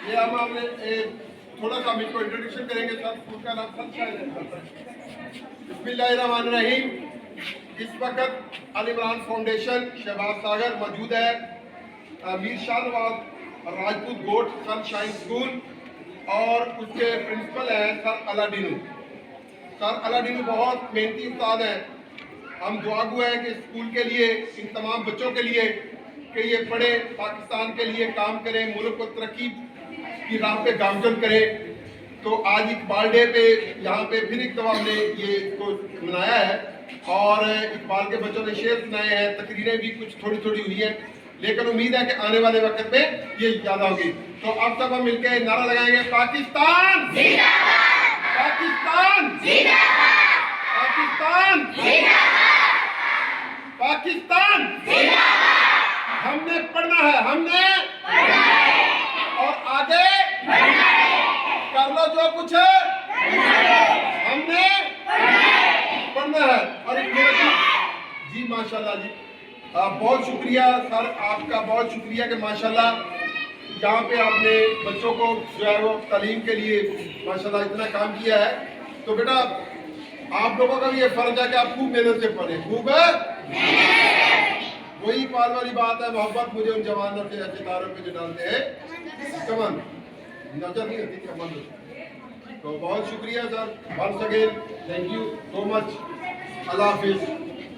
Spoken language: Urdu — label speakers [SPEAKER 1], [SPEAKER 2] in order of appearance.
[SPEAKER 1] یہ ہم آپ نے تھوڑا سا ہم کو انٹروڈکشن کریں گے. سر اسکول کا نام سنشائن ہے. بسم اللہ الرحمن الرحیم. اس وقت علی عمران فاؤنڈیشن شہباز ساگر موجود ہے. میر شاہ نواز راجپوت گوٹ سنشائن اسکول اور اس کے پرنسپل ہیں سر الاڈینو. سر الاڈینو بہت محنتی استاد ہیں. ہم دعا گو ہیں کہ اسکول کے لیے ان تمام بچوں کے لیے کہ یہ پڑھے, پاکستان کے لیے کام کریں, ملک کو ترقی کی راہ پہ گامزن کرے. تو آج اقبال ڈے پہ یہاں پہ پھر ایک دفعہ ہم نے یہ اس کو منایا ہے اور اقبال کے بچوں نے شعر سنائے ہیں, تقریریں بھی کچھ تھوڑی تھوڑی ہوئی ہیں, لیکن امید ہے کہ آنے والے وقت میں یہ زیادہ ہوگی. تو اب تک ہم مل کے نعرہ لگائیں گے, پاکستان زندہ باد, پاکستان زندہ باد, پاکستان زندہ باد, پاکستان زندہ باد. ہم نے پڑھنا ہے, ہم نے پڑھنا ہے اور آگے بڑھنا ہے. کر لو جو کچھ ہم نے پڑھنا ہے. اور جی ماشاءاللہ جی بہت شکریہ سر آپ کا, بہت شکریہ کہ ماشاءاللہ یہاں پہ آپ نے بچوں کو جو ہے وہ تعلیم کے لیے ماشاءاللہ اتنا کام کیا ہے. تو بیٹا آپ لوگوں کا بھی یہ فرض ہے کہ آپ خوب محنت سے پڑھیں. خوب ہے وہی پال والی بات ہے, محبت مجھے ان جوانوں کے ستاروں پہ جو ڈالتے ہیں کمن نظر نہیں ہوتی کمن. تو بہت شکریہ sir, once again thank you so much. اللہ حافظ.